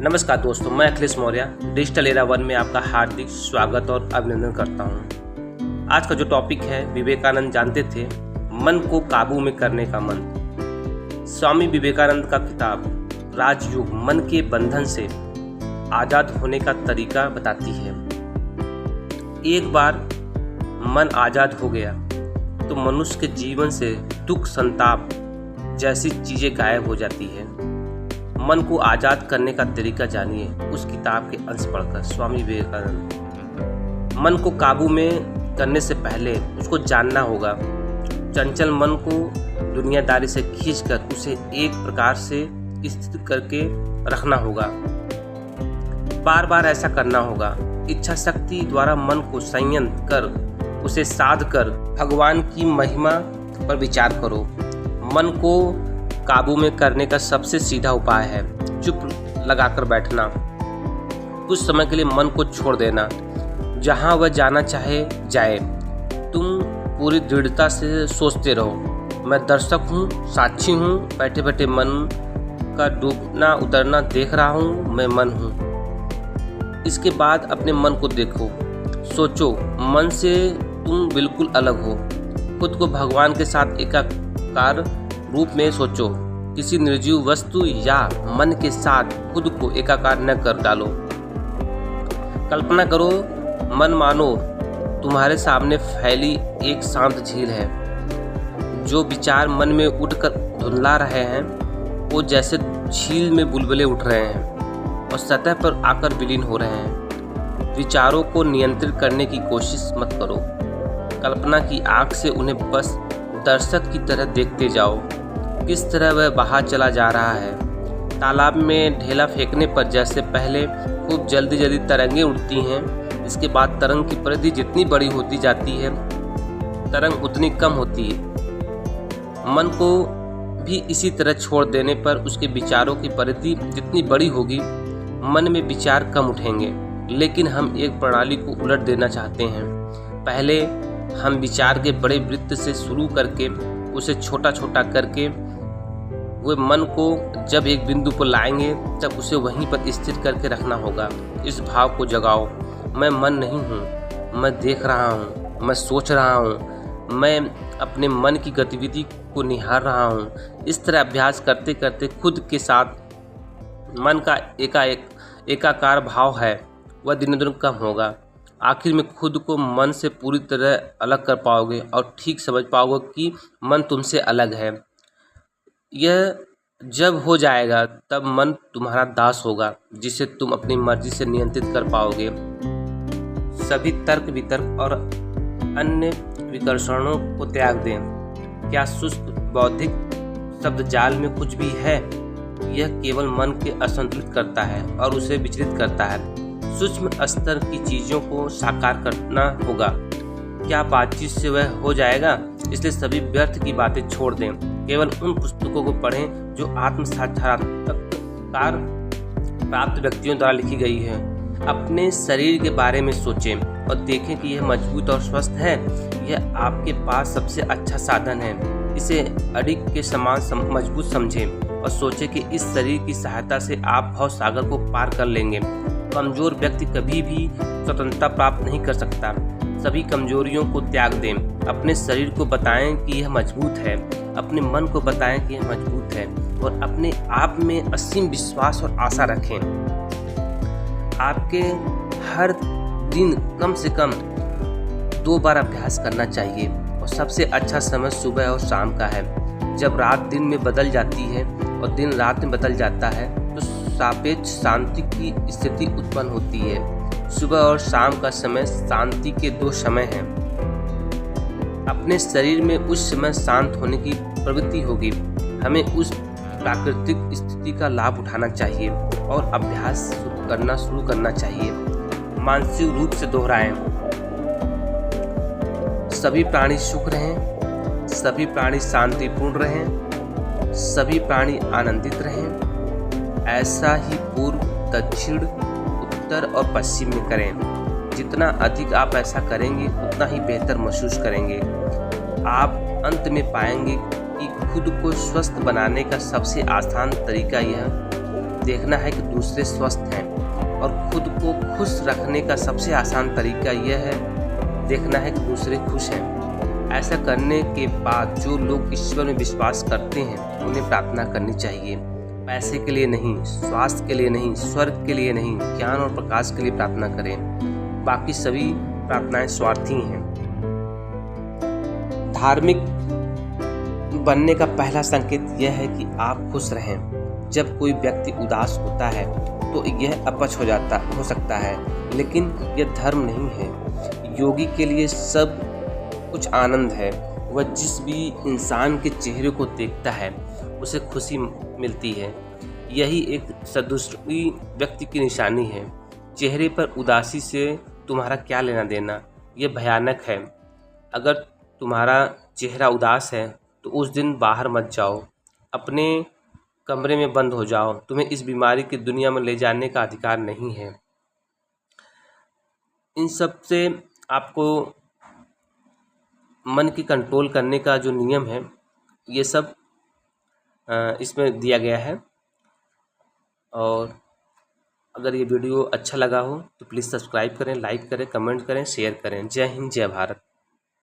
नमस्कार दोस्तों, मैं अखिलेश मौर्य डिजिटल एरा 1 में आपका हार्दिक स्वागत और अभिनंदन करता हूं। आज का जो टॉपिक है, विवेकानंद जानते थे मन को काबू में करने का मंत्र। स्वामी विवेकानंद का किताब राजयोग मन के बंधन से आज़ाद होने का तरीका बताती है। एक बार मन आज़ाद हो गया तो मनुष्य के जीवन से दुख, संताप जैसी चीज़ें गायब हो जाती है। मन को आज़ाद करने का तरीका जानिए उस किताब के अंश पढ़कर। स्वामी विवेकानंद। मन को काबू में करने से पहले उसको जानना होगा। चंचल मन को दुनियादारी से खींचकर उसे एक प्रकार से स्थिर करके रखना होगा। बार बार ऐसा करना होगा। इच्छा शक्ति द्वारा मन को संयत कर उसे साध कर भगवान की महिमा पर विचार करो। मन को काबू में करने का सबसे सीधा उपाय है चुप लगाकर बैठना। कुछ समय के लिए मन को छोड़ देना। जहाँ वह जाना चाहे जाए। तुम पूरी दृढ़ता से सोचते रहो, मैं दर्शक हूँ, साक्षी हूँ, बैठे बैठे मन का डूबना उतरना देख रहा हूँ, मैं मन हूँ। इसके बाद अपने मन को देखो, सोचो मन से तुम बिल्कुल अलग हो। खुद को भगवान के साथ एकाकार रूप में सोचो। किसी निर्जीव वस्तु या मन के साथ खुद को एकाकार न कर डालो। कल्पना करो, मन मानो तुम्हारे सामने फैली एक शांत झील है। जो विचार मन में उठकर धुंधला रहे हैं वो जैसे झील में बुलबुले उठ रहे हैं और सतह पर आकर विलीन हो रहे हैं। विचारों को नियंत्रित करने की कोशिश मत करो। कल्पना की आँख से उन्हें बस दर्शक की तरह देखते जाओ, किस तरह वह बाहर चला जा रहा है। तालाब में ढेला फेंकने पर जैसे पहले खूब जल्दी जल्दी तरंगें उठती हैं, इसके बाद तरंग की परिधि जितनी बड़ी होती जाती है तरंग उतनी कम होती है। मन को भी इसी तरह छोड़ देने पर उसके विचारों की परिधि जितनी बड़ी होगी मन में विचार कम उठेंगे। लेकिन हम एक प्रणाली को उलट देना चाहते हैं। पहले हम विचार के बड़े वृत्त से शुरू करके उसे छोटा छोटा करके वो मन को जब एक बिंदु पर लाएंगे तब उसे वहीं पर स्थिर करके रखना होगा। इस भाव को जगाओ, मैं मन नहीं हूँ, मैं देख रहा हूँ, मैं सोच रहा हूँ, मैं अपने मन की गतिविधि को निहार रहा हूँ। इस तरह अभ्यास करते करते खुद के साथ मन का एकाकार भाव है वह दिन दिन कम होगा। आखिर में खुद को मन से पूरी तरह अलग कर पाओगे और ठीक समझ पाओगे कि मन तुमसे अलग है। यह जब हो जाएगा तब मन तुम्हारा दास होगा जिसे तुम अपनी मर्जी से नियंत्रित कर पाओगे। सभी तर्क वितर्क और अन्य विकर्षणों को त्याग दें। क्या सुस्त बौद्धिक शब्द जाल में कुछ भी है? यह केवल मन के असंतुलित करता है और उसे विचलित करता है। सूक्ष्म स्तर की चीज़ों को साकार करना होगा। क्या बातचीत से वह हो जाएगा? इसलिए सभी व्यर्थ की बातें छोड़ दें। केवल उन पुस्तकों को पढ़ें जो आत्म साक्षात्कार प्राप्त व्यक्तियों द्वारा लिखी गई है। अपने शरीर के बारे में सोचें और देखें कि यह मजबूत और स्वस्थ है। यह आपके पास सबसे अच्छा साधन है। इसे अडिग के समान मजबूत समझें और सोचें कि इस शरीर की सहायता से आप भव सागर को पार कर लेंगे। कमजोर व्यक्ति कभी भी स्वतंत्रता प्राप्त नहीं कर सकता। सभी कमजोरियों को त्याग दें। अपने शरीर को बताएं कि यह मजबूत है। अपने मन को बताएं कि यह मजबूत है और अपने आप में असीम विश्वास और आशा रखें। आपके हर दिन कम से कम 2 बार अभ्यास करना चाहिए और सबसे अच्छा समय सुबह और शाम का है। जब रात दिन में बदल जाती है और दिन रात में बदल जाता है तो सापेक्ष शांति की स्थिति उत्पन्न होती है। सुबह और शाम का समय शांति के 2 समय हैं। अपने शरीर में उस समय शांत होने की प्रवृत्ति होगी। हमें उस प्राकृतिक स्थिति का लाभ उठाना चाहिए और अभ्यास करना शुरू करना चाहिए। मानसिक रूप से दोहराएं। सभी प्राणी सुख रहें, सभी प्राणी शांतिपूर्ण रहें, सभी प्राणी आनंदित रहें। ऐसा ही पूर्व, दक्षिण, उत्तर और पश्चिम में करें। जितना अधिक आप ऐसा करेंगे उतना ही बेहतर महसूस करेंगे। आप अंत में पाएंगे कि खुद को स्वस्थ बनाने का सबसे आसान तरीका यह देखना है कि दूसरे स्वस्थ हैं, और खुद को खुश रखने का सबसे आसान तरीका यह है देखना है कि दूसरे खुश हैं। ऐसा करने के बाद जो लोग ईश्वर में विश्वास करते हैं उन्हें प्रार्थना करनी चाहिए। पैसे के लिए नहीं, स्वास्थ्य के लिए नहीं, स्वर्ग के लिए नहीं, ज्ञान और प्रकाश के लिए प्रार्थना करें। बाकी सभी प्रार्थनाएं स्वार्थी हैं। धार्मिक बनने का पहला संकेत यह है कि आप खुश रहें। जब कोई व्यक्ति उदास होता है तो यह अपच हो सकता है, लेकिन यह धर्म नहीं है। योगी के लिए सब कुछ आनंद है। वह जिस भी इंसान के चेहरे को देखता है उसे खुशी मिलती है। यही एक सदुष्टी व्यक्ति की निशानी है। चेहरे पर उदासी से तुम्हारा क्या लेना देना, यह भयानक है। अगर तुम्हारा चेहरा उदास है तो उस दिन बाहर मत जाओ, अपने कमरे में बंद हो जाओ। तुम्हें इस बीमारी की दुनिया में ले जाने का अधिकार नहीं है। इन सब से आपको मन की कंट्रोल करने का जो नियम है ये सब इसमें दिया गया है। और अगर ये वीडियो अच्छा लगा हो तो प्लीज़ सब्सक्राइब करें, लाइक करें, कमेंट करें, शेयर करें। जय हिंद, जय भारत।